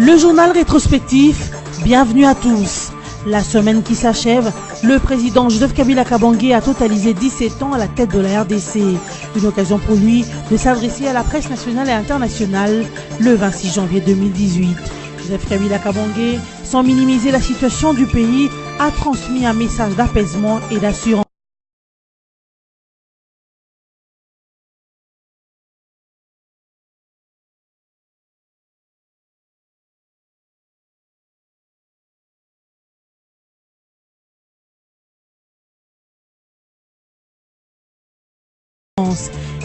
Le journal rétrospectif, bienvenue à tous. La semaine qui s'achève, le président Joseph Kabila Kabange a totalisé 17 ans à la tête de la RDC. Une occasion pour lui de s'adresser à la presse nationale et internationale le 26 janvier 2018. Joseph Kabila Kabange, sans minimiser la situation du pays, a transmis un message d'apaisement et d'assurance.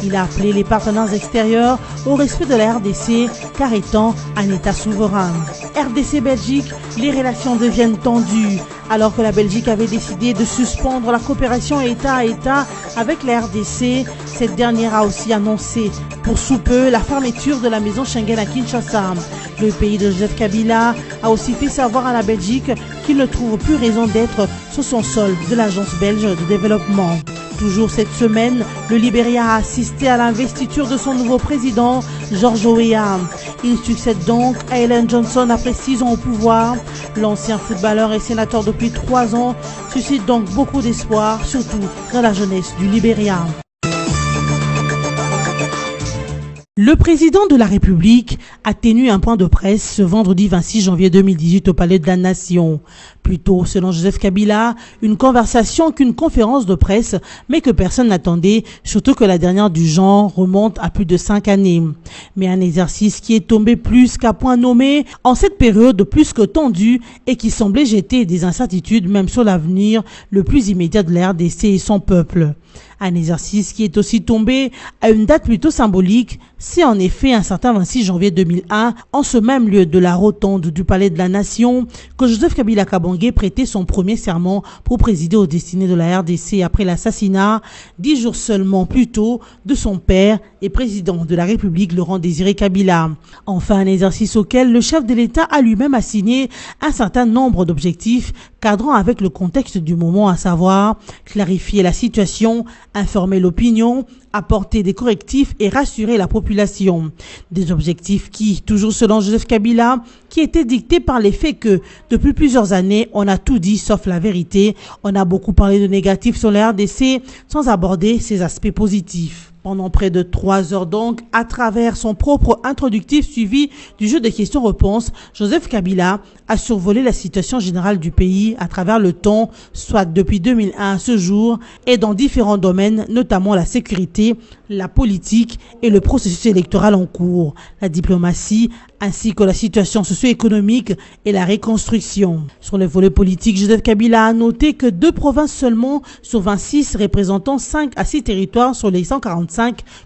Il a appelé les partenaires extérieurs au respect de la RDC car étant un État souverain. RDC-Belgique, les relations deviennent tendues. Alors que la Belgique avait décidé de suspendre la coopération État à État avec la RDC, cette dernière a aussi annoncé pour sous peu la fermeture de la maison Schengen à Kinshasa. Le pays de Joseph Kabila a aussi fait savoir à la Belgique qu'il ne trouve plus raison d'être sur son sol de l'Agence belge de développement. Toujours cette semaine, le Libéria a assisté à l'investiture de son nouveau président, George Weah. Il succède donc à Ellen Johnson après 6 ans au pouvoir. L'ancien footballeur et sénateur depuis 3 ans suscite donc beaucoup d'espoir, surtout dans la jeunesse du Libéria. Le président de la République a tenu un point de presse ce vendredi 26 janvier 2018 au Palais de la Nation. Plutôt, selon Joseph Kabila, une conversation qu'une conférence de presse, mais que personne n'attendait, surtout que la dernière du genre remonte à plus de 5 années. Mais un exercice qui est tombé plus qu'à point nommé en cette période plus que tendue et qui semblait jeter des incertitudes même sur l'avenir le plus immédiat de la RDC et son peuple. Un exercice qui est aussi tombé à une date plutôt symbolique, c'est en effet un certain 26 janvier 2001, en ce même lieu de la rotonde du Palais de la Nation, que Joseph Kabila Kabange prêtait son premier serment pour présider aux destinées de la RDC après l'assassinat, 10 jours seulement plus tôt, de son père et président de la République, Laurent Désiré Kabila. Enfin, un exercice auquel le chef de l'État a lui-même assigné un certain nombre d'objectifs cadrant avec le contexte du moment, à savoir clarifier la situation, informer l'opinion, apporter des correctifs et rassurer la population. Des objectifs qui, toujours selon Joseph Kabila, qui étaient dictés par les faits que, depuis plusieurs années, on a tout dit sauf la vérité. On a beaucoup parlé de négatifs sur la RDC sans aborder ses aspects positifs. Pendant près de 3 heures donc, à travers son propre introductif suivi du jeu des questions-réponses, Joseph Kabila a survolé la situation générale du pays à travers le temps, soit depuis 2001 à ce jour, et dans différents domaines, notamment la sécurité, la politique et le processus électoral en cours, la diplomatie, ainsi que la situation socio-économique et la reconstruction. Sur le volet politique, Joseph Kabila a noté que 2 provinces seulement sur 26 représentant 5 à 6 territoires sur les 145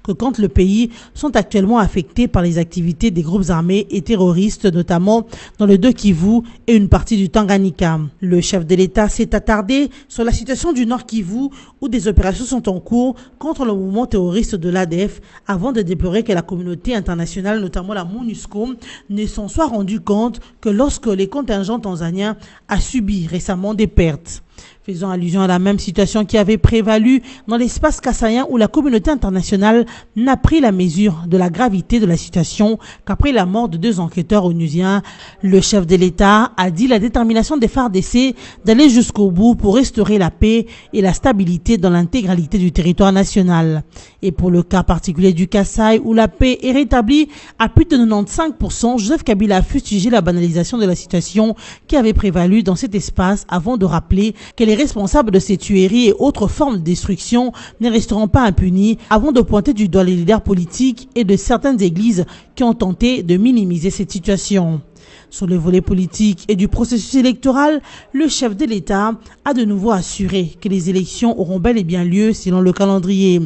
que compte le pays sont actuellement affectés par les activités des groupes armés et terroristes, notamment dans le 2 Kivu et une partie du Tanganyika. Le chef de l'État s'est attardé sur la situation du Nord Kivu où des opérations sont en cours contre le mouvement terroriste de l'ADF avant de déplorer que la communauté internationale, notamment la MONUSCO, ne s'en soit rendu compte que lorsque les contingents tanzaniens a subi récemment des pertes. Faisant allusion à la même situation qui avait prévalu dans l'espace kassaïen où la communauté internationale n'a pris la mesure de la gravité de la situation qu'après la mort de 2 enquêteurs onusiens, le chef de l'État a dit la détermination des FARDC d'aller jusqu'au bout pour restaurer la paix et la stabilité dans l'intégralité du territoire national. Et pour le cas particulier du Kasaï où la paix est rétablie à plus de 95%, Joseph Kabila a fustigé la banalisation de la situation qui avait prévalu dans cet espace avant de rappeler que les responsables de ces tueries et autres formes de destruction ne resteront pas impunis avant de pointer du doigt les leaders politiques et de certaines églises qui ont tenté de minimiser cette situation. Sur le volet politique et du processus électoral, le chef de l'État a de nouveau assuré que les élections auront bel et bien lieu selon le calendrier.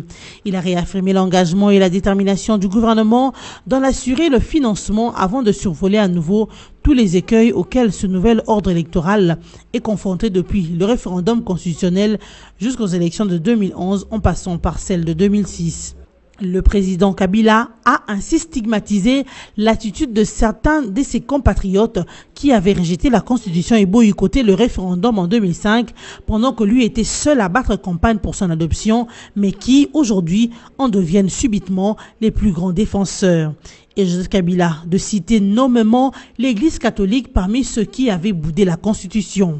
Il a réaffirmé l'engagement et la détermination du gouvernement d'en assurer le financement avant de survoler à nouveau tous les écueils auxquels ce nouvel ordre électoral est confronté depuis le référendum constitutionnel jusqu'aux élections de 2011 en passant par celles de 2006. Le président Kabila a ainsi stigmatisé l'attitude de certains de ses compatriotes qui avaient rejeté la Constitution et boycotté le référendum en 2005 pendant que lui était seul à battre campagne pour son adoption, mais qui aujourd'hui en deviennent subitement les plus grands défenseurs. et Joseph Kabila de citer nommément l'Église catholique parmi ceux qui avaient boudé la Constitution.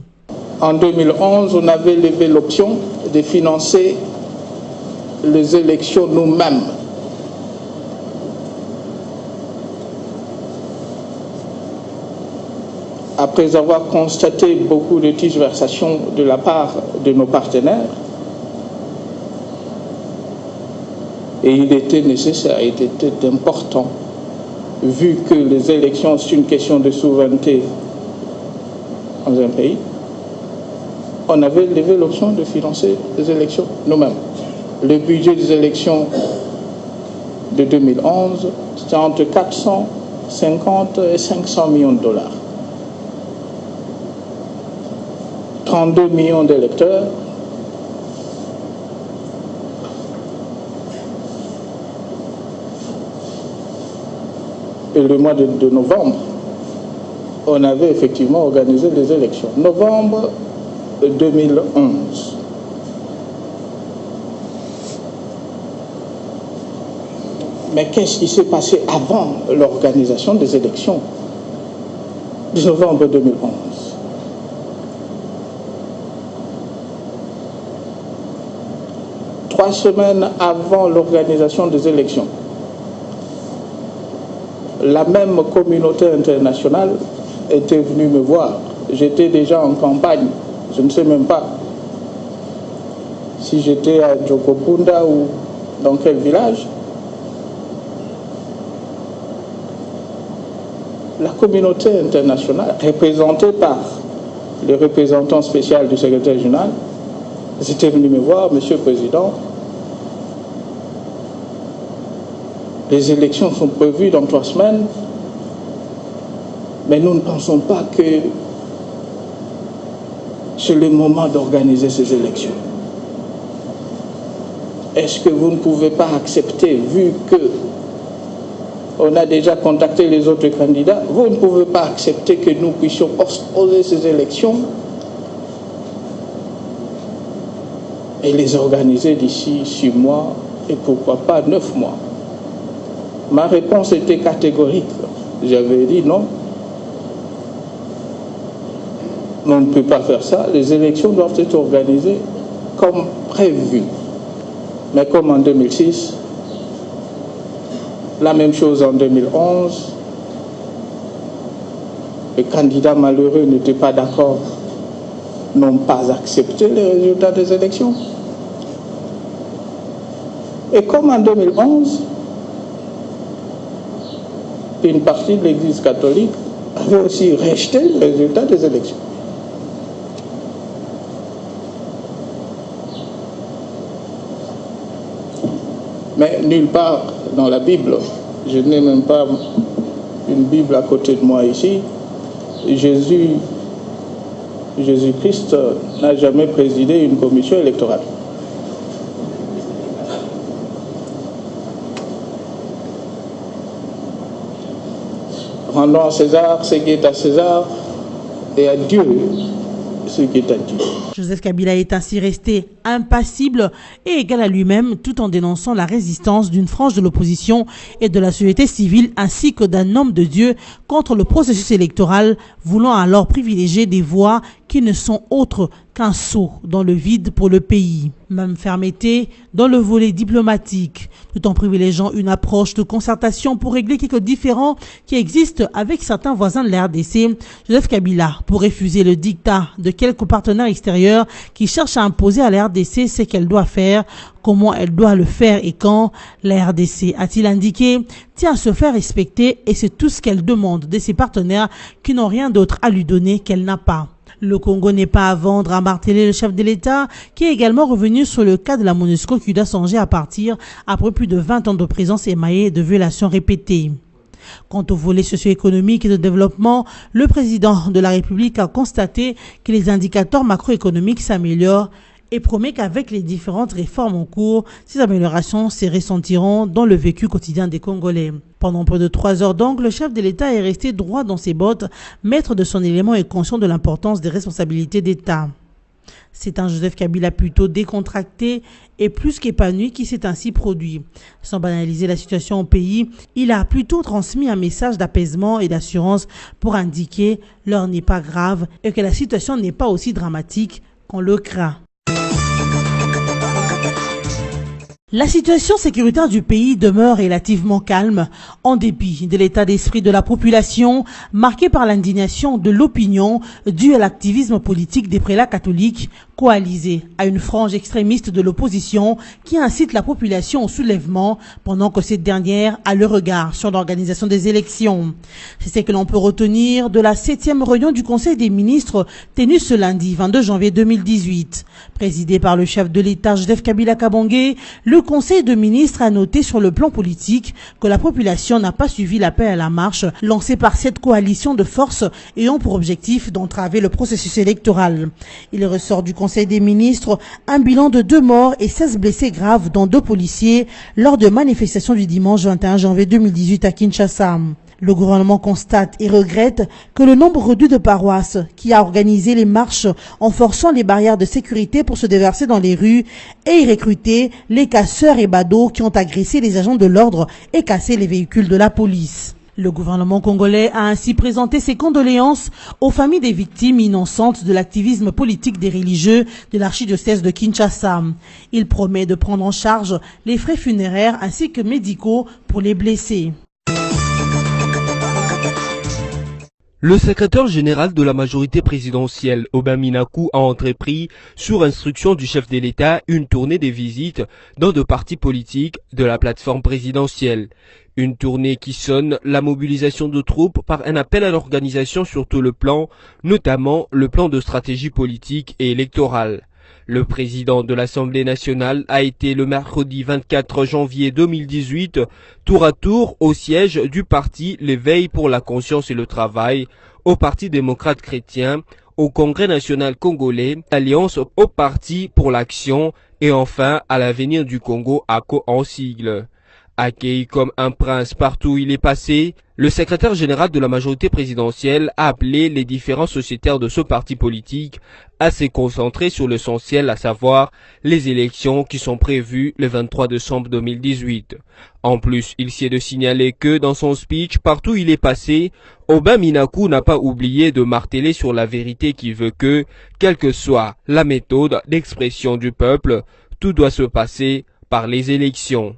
En 2011, on avait levé l'option de financer les élections nous-mêmes. Après avoir constaté beaucoup de tergiversations de la part de nos partenaires, et il était nécessaire, il était important, vu que les élections, c'est une question de souveraineté dans un pays, on avait levé l'option de financer les élections nous-mêmes. Le budget des élections de 2011, c'était entre 450 et 500 millions de dollars. 32 millions d'électeurs, et le mois de novembre, on avait effectivement organisé les élections. Novembre 2011. Mais qu'est-ce qui s'est passé avant l'organisation des élections de novembre 2011? Trois semaines avant l'organisation des élections, la même communauté internationale était venue me voir. J'étais déjà en campagne. Je ne sais même pas si j'étais à Djokopunda ou dans quel village. La communauté internationale, représentée par le représentant spécial du secrétaire général, était venu me voir, Monsieur le Président. Les élections sont prévues dans 3 semaines, mais nous ne pensons pas que c'est le moment d'organiser ces élections. Est-ce que vous ne pouvez pas accepter, vu que on a déjà contacté les autres candidats, vous ne pouvez pas accepter que nous puissions poser ces élections et les organiser d'ici 6 mois et pourquoi pas 9 mois? Ma réponse était catégorique. J'avais dit non. On ne peut pas faire ça. Les élections doivent être organisées comme prévu. Mais comme en 2006, la même chose en 2011, les candidats malheureux n'étaient pas d'accord, n'ont pas accepté les résultats des élections. Et comme en 2011, une partie de l'Église catholique avait aussi rejeté les résultats des élections. Mais nulle part dans la Bible, je n'ai même pas une Bible à côté de moi ici, Jésus-Christ n'a jamais présidé une commission électorale. Rendons à César ce qui est à César et à Dieu ce qui est à Dieu. Joseph Kabila est ainsi resté impassible et égal à lui-même tout en dénonçant la résistance d'une frange de l'opposition et de la société civile ainsi que d'un homme de Dieu contre le processus électoral, voulant alors privilégier des voix qui ne sont autres qu'un saut dans le vide pour le pays. Même fermeté dans le volet diplomatique, tout en privilégiant une approche de concertation pour régler quelques différends qui existent avec certains voisins de la RDC, Joseph Kabila, pour refuser le dictat de quelques partenaires extérieurs qui cherchent à imposer à la RDC ce qu'elle doit faire, comment elle doit le faire et quand. La RDC, a-t-il indiqué, tient à se faire respecter et c'est tout ce qu'elle demande de ses partenaires qui n'ont rien d'autre à lui donner qu'elle n'a pas. Le Congo n'est pas à vendre, a martelé le chef de l'État, qui est également revenu sur le cas de la MONUSCO qui doit songer à partir après plus de 20 ans de présence émaillée de violations répétées. Quant au volet socio-économique et de développement, le président de la République a constaté que les indicateurs macroéconomiques s'améliorent et promet qu'avec les différentes réformes en cours, ces améliorations se ressentiront dans le vécu quotidien des Congolais. Pendant près de 3 heures donc, le chef de l'État est resté droit dans ses bottes, maître de son élément et conscient de l'importance des responsabilités d'État. C'est un Joseph Kabila plutôt décontracté et plus qu'épanoui qui s'est ainsi produit. Sans banaliser la situation au pays, il a plutôt transmis un message d'apaisement et d'assurance pour indiquer « l'heure n'est pas grave » et que la situation n'est pas aussi dramatique qu'on le craint. La situation sécuritaire du pays demeure relativement calme en dépit de l'état d'esprit de la population marqué par l'indignation de l'opinion due à l'activisme politique des prélats catholiques coalisés à une frange extrémiste de l'opposition qui incite la population au soulèvement pendant que cette dernière a le regard sur l'organisation des élections. C'est ce que l'on peut retenir de la 7e réunion du Conseil des ministres tenue ce lundi 22 janvier 2018. Présidé par le chef de l'État Joseph Kabila Kabange, le Conseil de ministres a noté sur le plan politique que la population n'a pas suivi l'appel à la marche lancé par cette coalition de forces ayant pour objectif d'entraver le processus électoral. Il ressort du Conseil des ministres un bilan de 2 morts et 16 blessés graves dont 2 policiers lors de manifestations du dimanche 21 janvier 2018 à Kinshasa. Le gouvernement constate et regrette que le nombre réduit de paroisses qui a organisé les marches en forçant les barrières de sécurité pour se déverser dans les rues ait recruté les casseurs et badauds qui ont agressé les agents de l'ordre et cassé les véhicules de la police. Le gouvernement congolais a ainsi présenté ses condoléances aux familles des victimes innocentes de l'activisme politique des religieux de l'archidiocèse de Kinshasa. Il promet de prendre en charge les frais funéraires ainsi que médicaux pour les blessés. Le secrétaire général de la majorité présidentielle, Aubin Minakou, a entrepris, sur instruction du chef de l'État, une tournée des visites dans 2 partis politiques de la plateforme présidentielle. Une tournée qui sonne la mobilisation de troupes par un appel à l'organisation sur tout le plan, notamment le plan de stratégie politique et électorale. Le président de l'Assemblée nationale a été le mercredi 24 janvier 2018 tour à tour au siège du parti L'éveil pour la conscience et le travail, au Parti démocrate chrétien, au Congrès national congolais, Alliance au Parti pour l'action et enfin à l'Avenir du Congo, ACO en sigle. Accueilli comme un prince partout où il est passé, le secrétaire général de la majorité présidentielle a appelé les différents sociétaires de ce parti politique à se concentrer sur l'essentiel, à savoir les élections qui sont prévues le 23 décembre 2018. En plus, il s'y est de signaler que dans son speech, partout où il est passé, Aubin Minakou n'a pas oublié de marteler sur la vérité qui veut que, quelle que soit la méthode d'expression du peuple, tout doit se passer par les élections.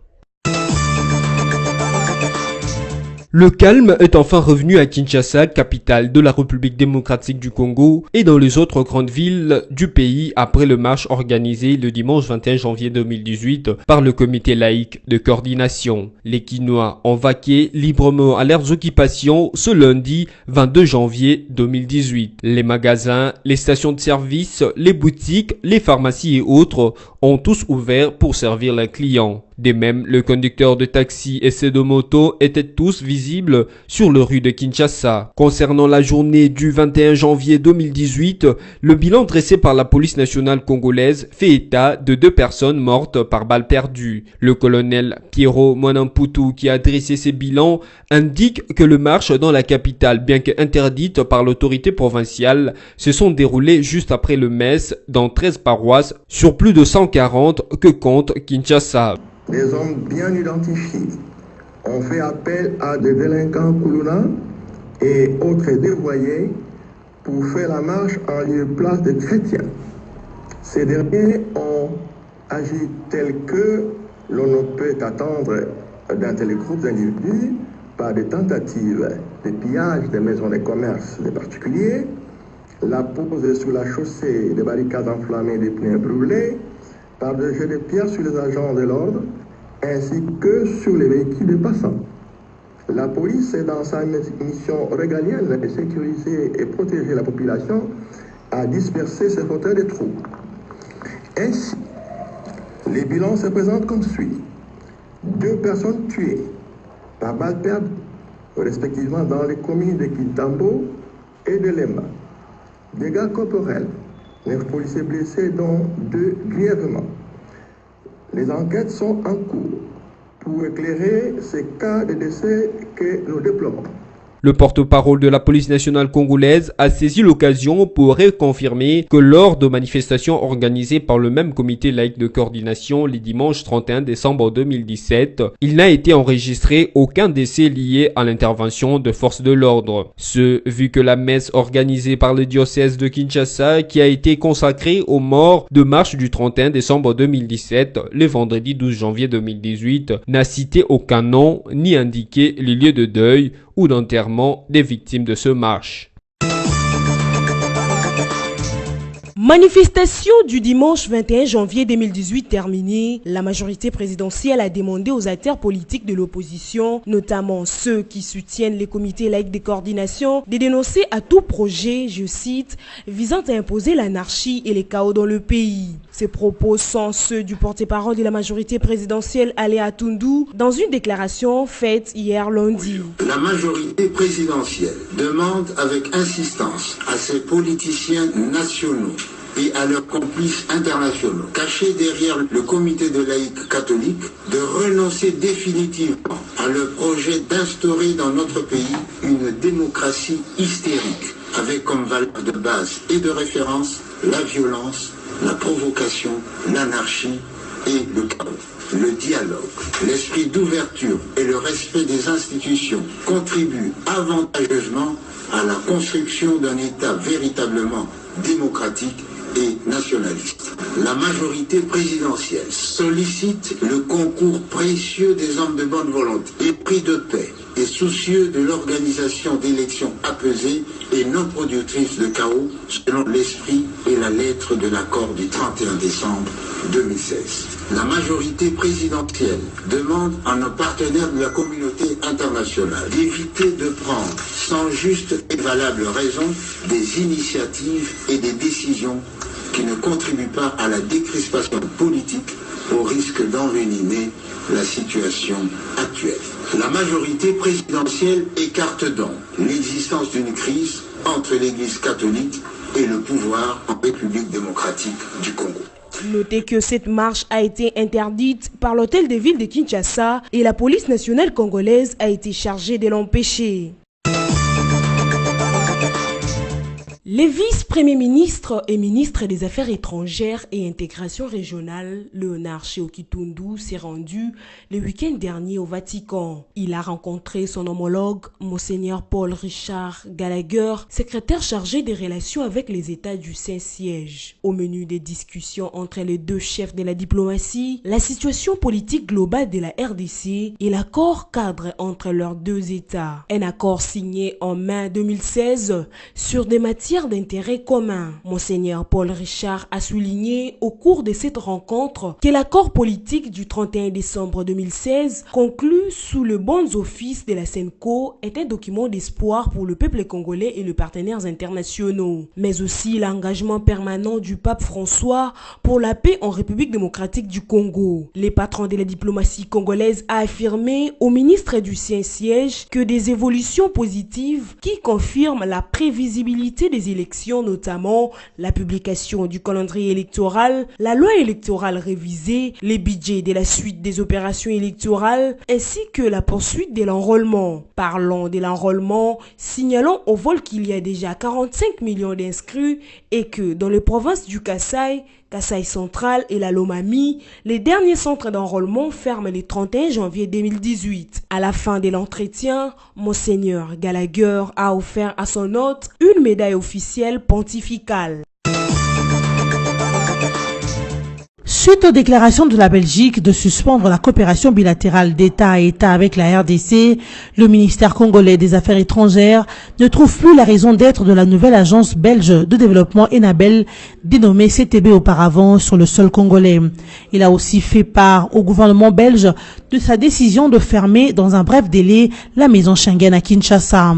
Le calme est enfin revenu à Kinshasa, capitale de la République démocratique du Congo, et dans les autres grandes villes du pays après le marche organisé le dimanche 21 janvier 2018 par le comité laïque de coordination. Les Kinois ont vaqué librement à leurs occupations ce lundi 22 janvier 2018. Les magasins, les stations de service, les boutiques, les pharmacies et autres ont tous ouvert pour servir leurs clients. De même, le conducteur de taxi et ceux de moto étaient tous visibles sur les rues de Kinshasa. Concernant la journée du 21 janvier 2018, le bilan dressé par la police nationale congolaise fait état de 2 personnes mortes par balles perdues. Le colonel Piero Mwanamputu, qui a dressé ces bilans, indique que le marche dans la capitale, bien qu'interdite par l'autorité provinciale, se sont déroulées juste après le messe dans 13 paroisses sur plus de 140 que compte Kinshasa. Des hommes bien identifiés ont fait appel à des délinquants Koulouna et autres dévoyés pour faire la marche en lieu place des chrétiens. Ces derniers ont agi tel que l'on ne peut attendre d'un tel groupe d'individus par des tentatives de pillage des maisons de commerce des particuliers, la pose sur la chaussée des barricades enflammées des pneus brûlés, par des jets de pierres sur les agents de l'ordre, ainsi que sur les véhicules de passants. La police est dans sa mission régalienne de sécuriser et protéger la population, a dispersé ces fauteurs de troubles. Ainsi, les bilans se présentent comme suit. 2 personnes tuées par balles perdues, respectivement dans les communes de Kintambo et de Lemba. Dégâts corporels, 9 policiers blessés, dont 2 grièvement. Les enquêtes sont en cours pour éclairer ces cas de décès que nous déplorons. Le porte-parole de la police nationale congolaise a saisi l'occasion pour reconfirmer que lors de manifestations organisées par le même comité laïque de coordination les dimanches 31 décembre 2017, il n'a été enregistré aucun décès lié à l'intervention de forces de l'ordre. Ce, vu que la messe organisée par le diocèse de Kinshasa, qui a été consacrée aux morts de marche du 31 décembre 2017, le vendredi 12 janvier 2018, n'a cité aucun nom ni indiqué les lieux de deuil ou d'enterrement des victimes de ce marche. Manifestation du dimanche 21 janvier 2018 terminée, la majorité présidentielle a demandé aux acteurs politiques de l'opposition, notamment ceux qui soutiennent les comités laïcs de coordination, de dénoncer à tout projet, je cite, visant à imposer l'anarchie et les chaos dans le pays. Ces propos sont ceux du porte-parole de la majorité présidentielle Aléa Toundou dans une déclaration faite hier lundi. La majorité présidentielle demande avec insistance à ses politiciens nationaux et à leurs complices internationaux, cachés derrière le comité de laïcs catholiques, de renoncer définitivement à leur projet d'instaurer dans notre pays une démocratie hystérique, avec comme valeur de base et de référence la violence, la provocation, l'anarchie et le chaos. Le dialogue, l'esprit d'ouverture et le respect des institutions contribuent avantageusement à la construction d'un État véritablement démocratique et nationaliste. La majorité présidentielle sollicite le concours précieux des hommes de bonne volonté, épris de paix et soucieux de l'organisation d'élections apaisées et non productrices de chaos selon l'esprit et la lettre de l'accord du 31 décembre 2016. La majorité présidentielle demande à nos partenaires de la communauté internationale d'éviter de prendre sans juste et valable raison des initiatives et des décisions qui ne contribuent pas à la décrispation politique au risque d'envenimer la situation actuelle. La majorité présidentielle écarte donc l'existence d'une crise entre l'Église catholique et le pouvoir en République démocratique du Congo. Notez que cette marche a été interdite par l'hôtel de ville de Kinshasa et la police nationale congolaise a été chargée de l'empêcher. Les vice-premiers ministres et ministres des Affaires étrangères et intégration régionale, Léonard Sheoki Toundou, s'est rendu le week-end dernier au Vatican. Il a rencontré son homologue, Monseigneur Paul Richard Gallagher, secrétaire chargé des relations avec les États du Saint-Siège. Au menu des discussions entre les deux chefs de la diplomatie, la situation politique globale de la RDC et l'accord cadre entre leurs deux États. Un accord signé en mai 2016 sur des matières d'intérêt commun. Monseigneur Paul Richard a souligné au cours de cette rencontre que l'accord politique du 31 décembre 2016 conclu sous le bons office de la SENCO est un document d'espoir pour le peuple congolais et les partenaires internationaux, mais aussi l'engagement permanent du pape François pour la paix en République démocratique du Congo. Les patrons de la diplomatie congolaise a affirmé au ministre du Saint-Siège que des évolutions positives qui confirment la prévisibilité des élections, notamment la publication du calendrier électoral, la loi électorale révisée, les budgets de la suite des opérations électorales, ainsi que la poursuite de l'enrôlement. Parlons de l'enrôlement, signalons au vol qu'il y a déjà 45 millions d'inscrits et que dans les provinces du Kasaï central et la Lomami, les derniers centres d'enrôlement ferment le 31 janvier 2018. À la fin de l'entretien, Monseigneur Gallagher a offert à son hôte une médaille officielle pontificale. Suite aux déclarations de la Belgique de suspendre la coopération bilatérale d'État à État avec la RDC, le ministère congolais des Affaires étrangères ne trouve plus la raison d'être de la nouvelle agence belge de développement Enabel, dénommée CTB auparavant, sur le sol congolais. Il a aussi fait part au gouvernement belge de sa décision de fermer dans un bref délai la maison Schengen à Kinshasa.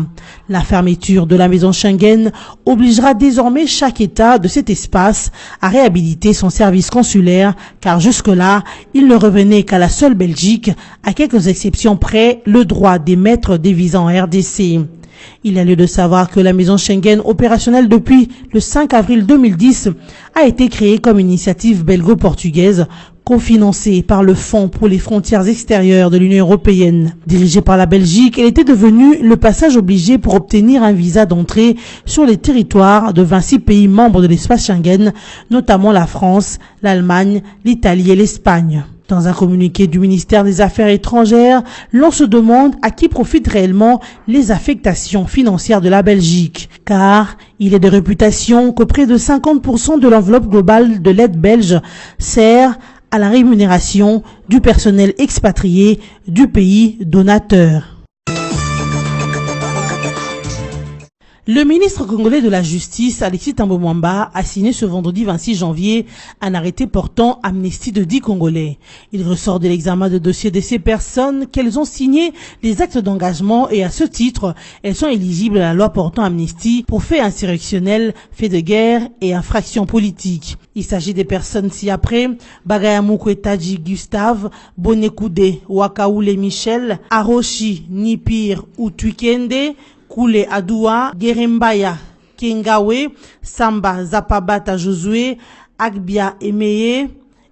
La fermeture de la maison Schengen obligera désormais chaque État de cet espace à réhabiliter son service consulaire, car jusque-là, il ne revenait qu'à la seule Belgique, à quelques exceptions près, le droit d'émettre des visas en RDC. Il y a lieu de savoir que la maison Schengen, opérationnelle depuis le 5 avril 2010, a été créée comme initiative belgo-portugaise, cofinancée par le Fonds pour les frontières extérieures de l'Union européenne. Dirigée par la Belgique, elle était devenue le passage obligé pour obtenir un visa d'entrée sur les territoires de 26 pays membres de l'espace Schengen, notamment la France, l'Allemagne, l'Italie et l'Espagne. Dans un communiqué du ministère des Affaires étrangères, l'on se demande à qui profitent réellement les affectations financières de la Belgique. Car il est de réputation que près de 50% de l'enveloppe globale de l'aide belge sert à la rémunération du personnel expatrié du pays donateur. Le ministre congolais de la Justice, Alexis Thambwe Mwamba, a signé ce vendredi 26 janvier un arrêté portant amnistie de 10 Congolais. Il ressort de l'examen de dossiers de ces personnes qu'elles ont signé des actes d'engagement et à ce titre, elles sont éligibles à la loi portant amnistie pour faits insurrectionnels, faits de guerre et infractions politiques. Il s'agit des personnes ci-après: Bagayamuku Etaji Gustave, Bonekude Wakaoule Michel, Aroshi Nipir Utwikende, Koule Adoua, Gerembaya Kengawe, Samba Zapabata Josué, Agbia Emeye,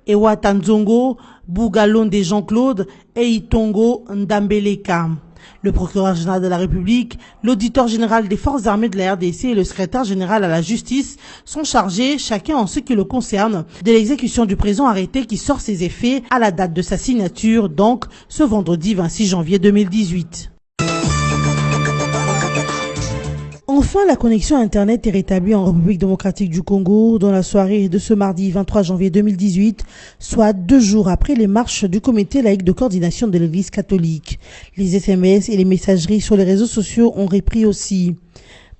Ewata Nzongo, Bougalonde Jean-Claude et Itongo Ndambeleka. Le procureur général de la République, l'auditeur général des forces armées de la RDC et le secrétaire général à la justice sont chargés, chacun en ce qui le concerne, de l'exécution du présent arrêté qui sort ses effets à la date de sa signature, donc ce vendredi 26 janvier 2018. Enfin, la connexion Internet est rétablie en République démocratique du Congo dans la soirée de ce mardi 23 janvier 2018, soit 2 jours après les marches du comité laïque de coordination de l'Église catholique. Les SMS et les messageries sur les réseaux sociaux ont repris aussi.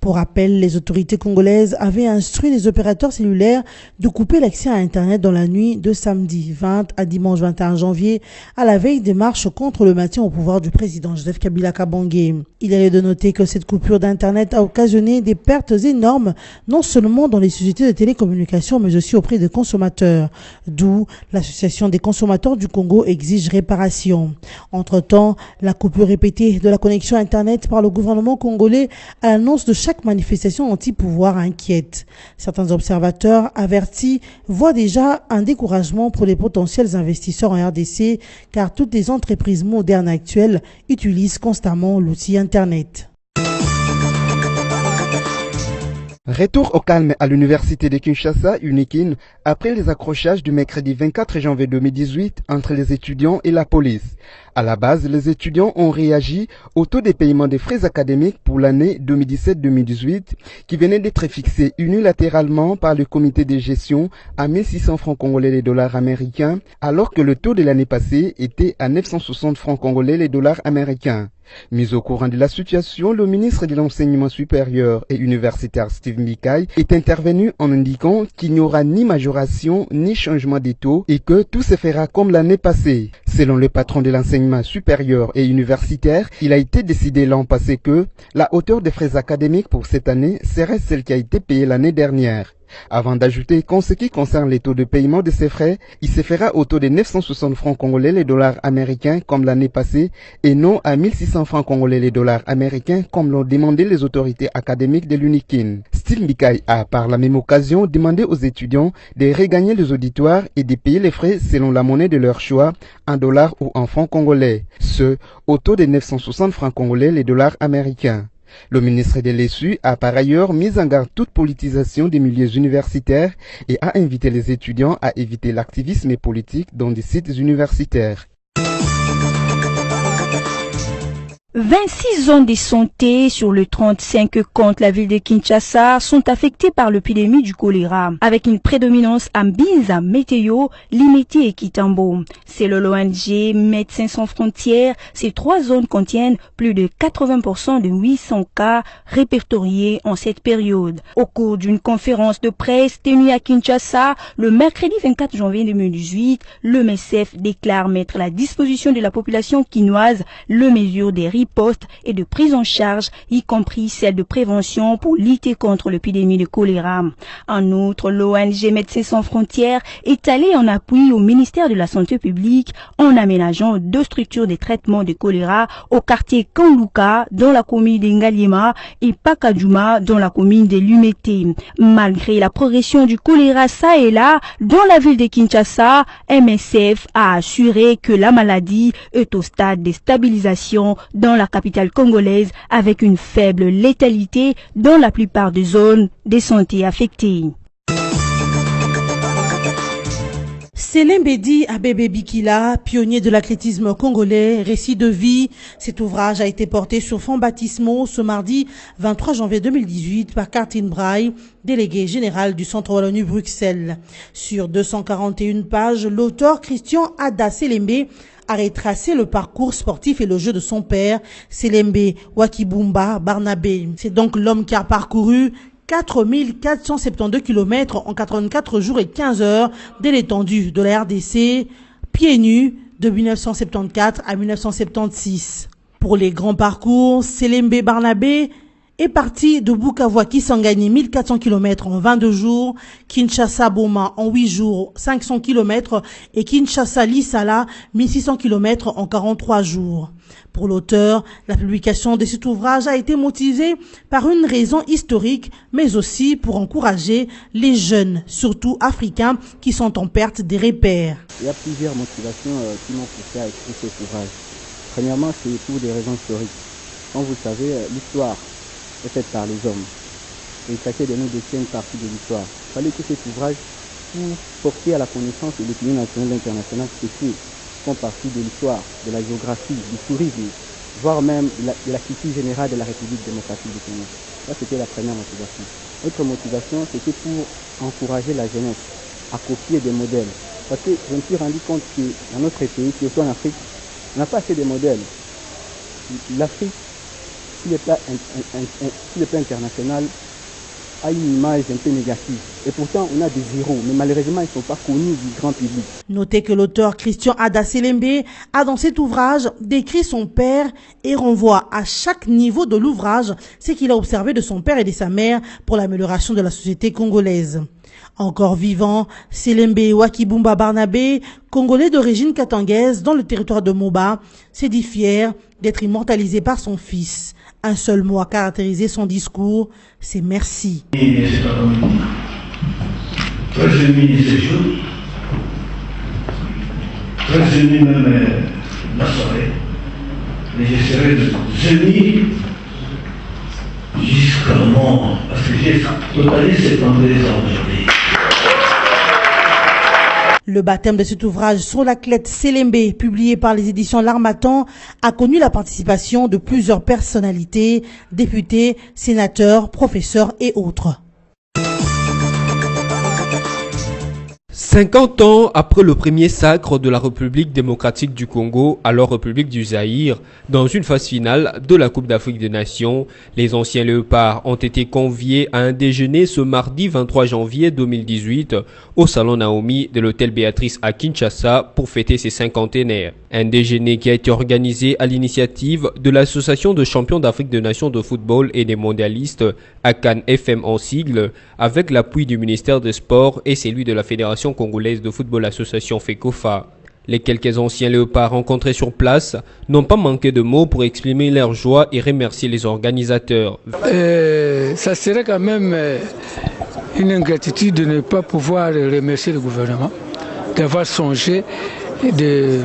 Pour rappel, les autorités congolaises avaient instruit les opérateurs cellulaires de couper l'accès à Internet dans la nuit de samedi 20 à dimanche 21 janvier, à la veille des marches contre le maintien au pouvoir du président Joseph Kabila Kabange. Il est de noter que cette coupure d'Internet a occasionné des pertes énormes, non seulement dans les sociétés de télécommunications, mais aussi auprès des consommateurs. D'où l'Association des consommateurs du Congo exige réparation. Entre-temps, la coupure répétée de la connexion Internet par le gouvernement congolais à l'annonce de chaque manifestation anti-pouvoir inquiète. Certains observateurs avertis voient déjà un découragement pour les potentiels investisseurs en RDC, car toutes les entreprises modernes actuelles utilisent constamment l'outil Internet. Retour au calme à l'université de Kinshasa, UNIKIN, après les accrochages du mercredi 24 janvier 2018 entre les étudiants et la police. À la base, les étudiants ont réagi au taux de paiement des frais académiques pour l'année 2017-2018 qui venait d'être fixé unilatéralement par le comité de gestion à 1600 francs congolais les dollars américains, alors que le taux de l'année passée était à 960 francs congolais les dollars américains. Mis au courant de la situation, le ministre de l'Enseignement supérieur et universitaire Steve Mikaï est intervenu en indiquant qu'il n'y aura ni majoration ni changement des taux et que tout se fera comme l'année passée. Selon le patron de l'enseignement supérieur et universitaire, il a été décidé l'an passé que la hauteur des frais académiques pour cette année serait celle qui a été payée l'année dernière. Avant d'ajouter qu'en ce qui concerne les taux de paiement de ces frais, il se fera au taux de 960 francs congolais les dollars américains comme l'année passée et non à 1600 francs congolais les dollars américains comme l'ont demandé les autorités académiques de l'UNIKIN. Steve Mikaï a par la même occasion demandé aux étudiants de regagner les auditoires et de payer les frais selon la monnaie de leur choix, en dollars ou en francs congolais, ce au taux de 960 francs congolais les dollars américains. Le ministre de l'ESU a par ailleurs mis en garde toute politisation des milieux universitaires et a invité les étudiants à éviter l'activisme politique dans des sites universitaires. 26 zones de santé sur le 35 que compte la ville de Kinshasa sont affectées par l'épidémie du choléra, avec une prédominance à Mbinza, Météo, Limiti et Kitambo. Selon l'ONG Médecins sans frontières, ces 3 zones contiennent plus de 80% de 800 cas répertoriés en cette période. Au cours d'une conférence de presse tenue à Kinshasa le mercredi 24 janvier 2018, le MESEF déclare mettre à la disposition de la population quinoise le mesure des riz riposte et de prise en charge, y compris celle de prévention pour lutter contre l'épidémie de choléra. En outre, l'ONG Médecins sans frontières est allée en appui au ministère de la Santé publique en aménageant 2 structures de traitement de choléra au quartier Kanluka dans la commune d'Engaliema et Pakadjuma dans la commune de Lumete. Malgré la progression du choléra ça et là dans la ville de Kinshasa, MSF a assuré que la maladie est au stade de stabilisation dans la capitale congolaise avec une faible létalité dans la plupart des zones de santé affectées. Selembedi Abebe Bikila, pionnier de l'athlétisme congolais, récit de vie. Cet ouvrage a été porté sur fonds baptismaux ce mardi 23 janvier 2018 par Kartine Braille, délégué général du Centre Wallonie Bruxelles. Sur 241 pages, l'auteur Christian Ada Selembe a retracé le parcours sportif et le jeu de son père, Selembe Wakibumba Barnabé. C'est donc l'homme qui a parcouru 4472 km en 84 jours et 15 heures de l'étendue de la RDC, pieds nus, de 1974 à 1976. Pour les grands parcours, Selembe Barnabé est parti de Bukavu à Kisangani 1400 km en 22 jours, Kinshasa-Boma en 8 jours 500 km et Kinshasa-Lisala 1600 km en 43 jours. Pour l'auteur, la publication de cet ouvrage a été motivée par une raison historique, mais aussi pour encourager les jeunes, surtout africains, qui sont en perte des repères. Il y a plusieurs motivations qui m'ont poussé à écrire cet ouvrage. Premièrement, c'est pour des raisons historiques. Comme vous le savez, l'histoire est faite par les hommes. Et chacun de nous détient une partie de l'histoire. Il fallait que cet ouvrage, pour porter à la connaissance de l'opinion nationale et internationale, font partie de l'histoire, de la géographie, du tourisme, voire même de la culture générale de la République démocratique du Congo. Ça, c'était la première motivation. Autre motivation, c'était pour encourager la jeunesse à copier des modèles. Parce que je me suis rendu compte que dans notre pays, surtout en Afrique, on n'a pas assez de modèles. L'Afrique, sur le plan international, a une image un peu négative. Et pourtant, on a des héros, mais malheureusement, ils ne sont pas connus du grand public. Notez que l'auteur Christian Ada Selembe a dans cet ouvrage décrit son père et renvoie à chaque niveau de l'ouvrage ce qu'il a observé de son père et de sa mère pour l'amélioration de la société congolaise. Encore vivant, Selembe Wakibumba Barnabé, congolais d'origine katangaise dans le territoire de Moba, s'est dit fier d'être immortalisé par son fils. Un seul mot a caractérisé son discours, c'est merci. Très ému ces jours, très ému même la soirée, mais j'essaierai de tenir jusqu'à un moment, parce que j'ai totalisé cette entrée aujourd'hui. Le baptême de cet ouvrage sur l'athlète Selembe, publié par les éditions L'Harmattan, a connu la participation de plusieurs personnalités, députés, sénateurs, professeurs et autres. 50 ans après le premier sacre de la République démocratique du Congo, alors République du Zaïre, dans une phase finale de la Coupe d'Afrique des Nations, les anciens léopards ont été conviés à un déjeuner ce mardi 23 janvier 2018 au salon Naomi de l'hôtel Béatrice à Kinshasa pour fêter ses cinquantenaires. Un déjeuner qui a été organisé à l'initiative de l'Association de champions d'Afrique des Nations de football et des mondialistes, ACAN FM en sigle, avec l'appui du ministère des Sports et celui de la Fédération congolaise de football association FECOFA. Les quelques anciens léopards rencontrés sur place n'ont pas manqué de mots pour exprimer leur joie et remercier les organisateurs. Ça serait quand même une ingratitude de ne pas pouvoir remercier le gouvernement, d'avoir songé de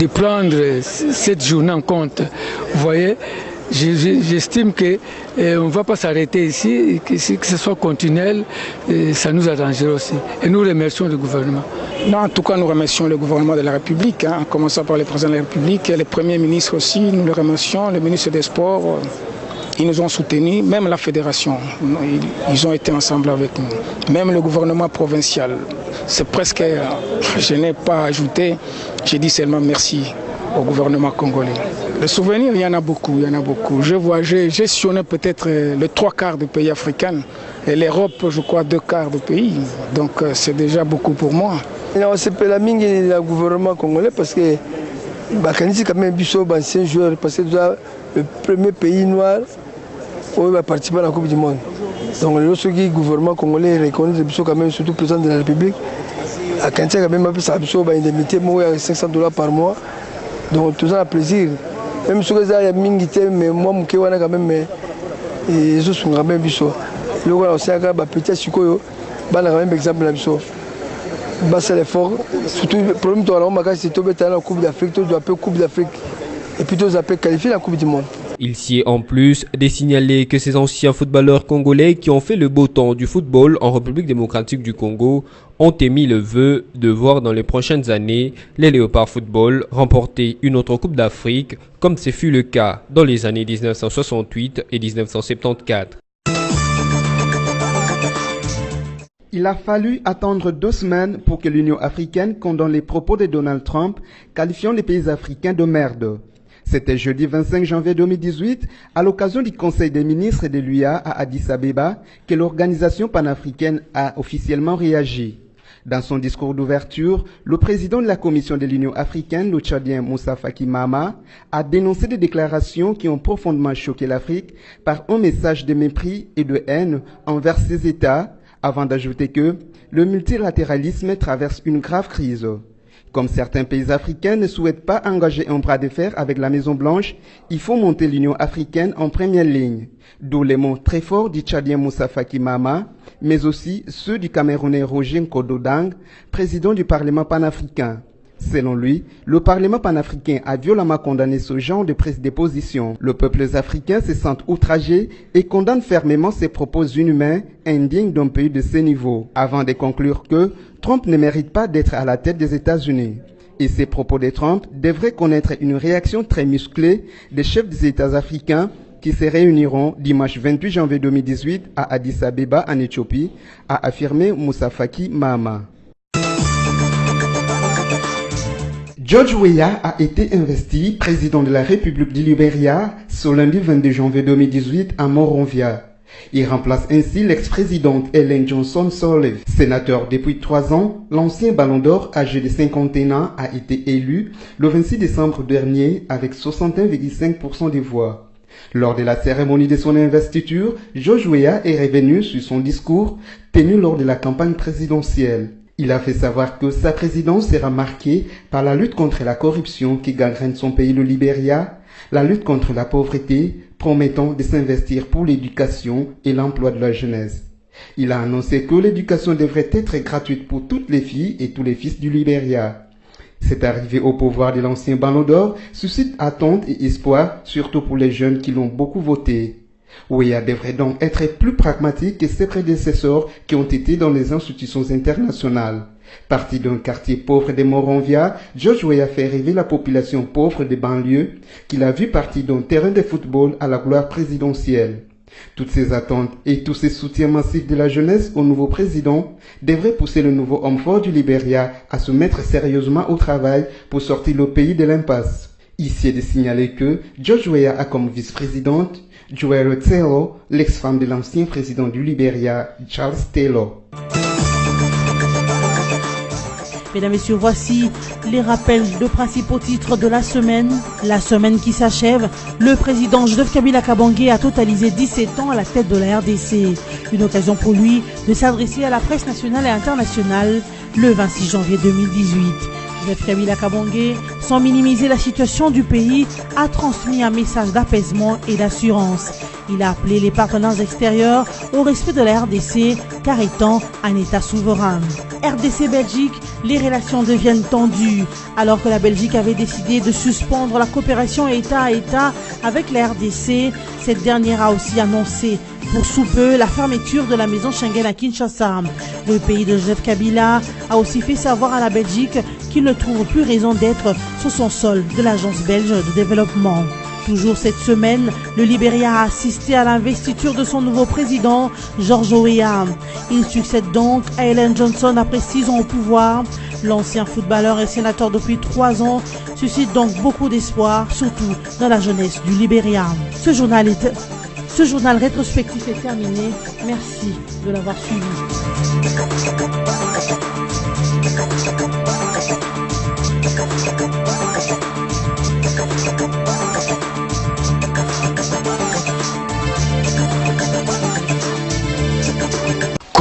prendre cette journée en compte. Vous voyez, j'estime qu'on ne va pas s'arrêter ici, que ce soit continuel, ça nous arrangerait aussi. Et nous remercions le gouvernement. Non, en tout cas, nous remercions le gouvernement de la République, en commençant par le président de la République, le Premier ministre aussi, nous le remercions, le ministre des Sports. Ils nous ont soutenus, même la fédération, ils ont été ensemble avec nous. Même le gouvernement provincial, c'est presque, je n'ai pas ajouté, j'ai dit seulement merci au gouvernement congolais. Les souvenirs, il y en a beaucoup, j'ai gestionné peut-être les 3/4 des pays africains et l'Europe, je crois, 2/4 du pays. Donc c'est déjà beaucoup pour moi. On s'appelle le gouvernement congolais parce que Bakanisi quand même biso ancien joueur parce que déjà le premier pays noir où va participer à la Coupe du Monde. Donc le gouvernement congolais reconnaît biso quand même surtout président de la République. À Kantia quand même a fait biso ba indemnité moi $500 par mois. Donc tout ça a plaisir. Même si il y a mingité mais moi muke wana quand même et je suis quand même biso. Le gars aussi a ba petit sikoyo ba na quand même exemple na biso. C'est l'effort. Surtout le problème de la c'est que la Coupe d'Afrique, tu dois appeler Coupe d'Afrique et puis tu dois qualifier la Coupe du Monde. Il s'y est en plus de signaler que ces anciens footballeurs congolais qui ont fait le beau temps du football en République démocratique du Congo ont émis le vœu de voir dans les prochaines années les Léopards Football remporter une autre Coupe d'Afrique comme ce fut le cas dans les années 1968 et 1974. Il a fallu attendre 2 semaines pour que l'Union africaine condamne les propos de Donald Trump, qualifiant les pays africains de merde. C'était jeudi 25 janvier 2018, à l'occasion du Conseil des ministres de l'UA à Addis Abeba, que l'organisation panafricaine a officiellement réagi. Dans son discours d'ouverture, le président de la Commission de l'Union africaine, le Tchadien Moussa Faki Mahamat, a dénoncé des déclarations qui ont profondément choqué l'Afrique par un message de mépris et de haine envers ces États, avant d'ajouter que le multilatéralisme traverse une grave crise. Comme certains pays africains ne souhaitent pas engager un bras de fer avec la Maison-Blanche, il faut monter l'Union africaine en première ligne. D'où les mots très forts du Tchadien Moussa Faki Mahamat, mais aussi ceux du Camerounais Roger Nkodo Dang, président du Parlement panafricain. Selon lui, le Parlement panafricain a violemment condamné ce genre de prise de position. Le peuple africain se sent outragé et condamne fermement ces propos inhumains, indignes d'un pays de ce niveau, avant de conclure que Trump ne mérite pas d'être à la tête des États-Unis. Et ces propos de Trump devraient connaître une réaction très musclée des chefs des États africains qui se réuniront dimanche 28 janvier 2018 à Addis Abeba en Éthiopie, a affirmé Moussa Faki Mahamat. George Weah a été investi président de la République du Libéria ce lundi 22 janvier 2018 à Monrovia. Il remplace ainsi l'ex-présidente Ellen Johnson Sirleaf. Sénateur depuis 3 ans, l'ancien Ballon d'Or âgé de 51 ans a été élu le 26 décembre dernier avec 61,5% des voix. Lors de la cérémonie de son investiture, George Weah est revenu sur son discours tenu lors de la campagne présidentielle. Il a fait savoir que sa présidence sera marquée par la lutte contre la corruption qui gangrène son pays, le Libéria, la lutte contre la pauvreté, promettant de s'investir pour l'éducation et l'emploi de la jeunesse. Il a annoncé que l'éducation devrait être gratuite pour toutes les filles et tous les fils du Libéria. Cette arrivée au pouvoir de l'ancien Ballon d'Or suscite attentes et espoir, surtout pour les jeunes qui l'ont beaucoup voté. Weah devrait donc être plus pragmatique que ses prédécesseurs qui ont été dans les institutions internationales. Parti d'un quartier pauvre de Monrovia, George Weah fait rêver la population pauvre des banlieues qu'il a vu partir d'un terrain de football à la gloire présidentielle. Toutes ces attentes et tous ces soutiens massifs de la jeunesse au nouveau président devraient pousser le nouveau homme fort du Libéria à se mettre sérieusement au travail pour sortir le pays de l'impasse. Ici est de signaler que George Weah a comme vice-présidente Joël Taylor, l'ex-femme de l'ancien président du Libéria, Charles Taylor. Mesdames et messieurs, voici les rappels de principaux titres de la semaine. La semaine qui s'achève, le président Joseph Kabila Kabange a totalisé 17 ans à la tête de la RDC. Une occasion pour lui de s'adresser à la presse nationale et internationale le 26 janvier 2018. Joseph Kabila Kabange, sans minimiser la situation du pays, a transmis un message d'apaisement et d'assurance. Il a appelé les partenaires extérieurs au respect de la RDC, car étant un État souverain. RDC-Belgique, les relations deviennent tendues. Alors que la Belgique avait décidé de suspendre la coopération État à État avec la RDC, cette dernière a aussi annoncé pour sous peu la fermeture de la maison Schengen à Kinshasa. Le pays de Joseph Kabila a aussi fait savoir à la Belgique qu'il ne trouve plus raison d'être sur son sol de l'Agence belge de développement. Toujours cette semaine, le Libéria a assisté à l'investiture de son nouveau président, George Weah. Il succède donc à Ellen Johnson après 6 ans au pouvoir. L'ancien footballeur et sénateur depuis 3 ans suscite donc beaucoup d'espoir, surtout dans la jeunesse du Libéria. Ce journal rétrospectif est terminé. Merci de l'avoir suivi.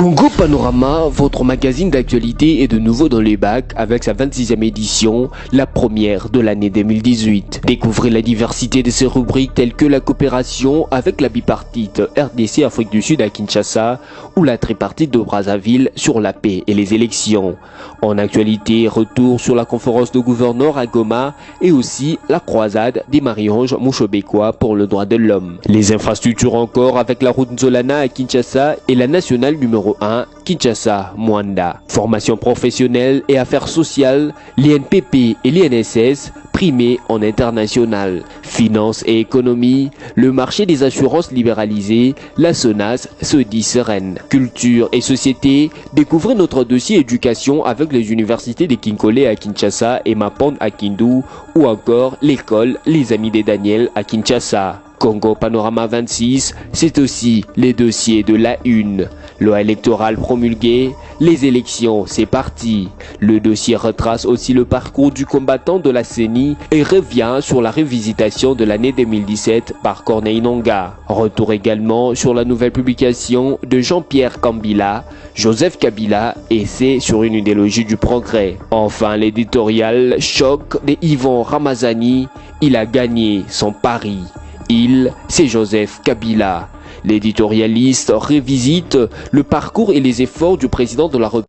Congo Panorama, votre magazine d'actualité est de nouveau dans les bacs avec sa 26e édition, la première de l'année 2018. Découvrez la diversité de ses rubriques telles que la coopération avec la bipartite RDC Afrique du Sud à Kinshasa ou la tripartite de Brazzaville sur la paix et les élections. En actualité, retour sur la conférence de gouverneurs à Goma et aussi la croisade des Marie-Ange Mouchobekwa pour le droit de l'homme. Les infrastructures encore avec la route Nzolana à Kinshasa et la nationale numéro 1 Kinshasa-Mwanda. Formation professionnelle et affaires sociales, l'INPP et l'INSS primés en international. Finance et économie, le marché des assurances libéralisé, la SONAS se dit sereine. Culture et société, découvrez notre dossier éducation avec les universités de Kinkole à Kinshasa et Mapond à Kindu ou encore l'école Les Amis des Daniel à Kinshasa. Congo Panorama 26, c'est aussi les dossiers de la une. Loi électorale promulguée, les élections, c'est parti. Le dossier retrace aussi le parcours du combattant de la CENI et revient sur la révisitation de l'année 2017 par Corneille Nangaa. Retour également sur la nouvelle publication de Jean-Pierre Kambila, Joseph Kabila, essai sur une idéologie du progrès. Enfin, l'éditorial choc de Yvon Ramazani, il a gagné son pari. C'est Joseph Kabila. L'éditorialiste revisite le parcours et les efforts du président de la République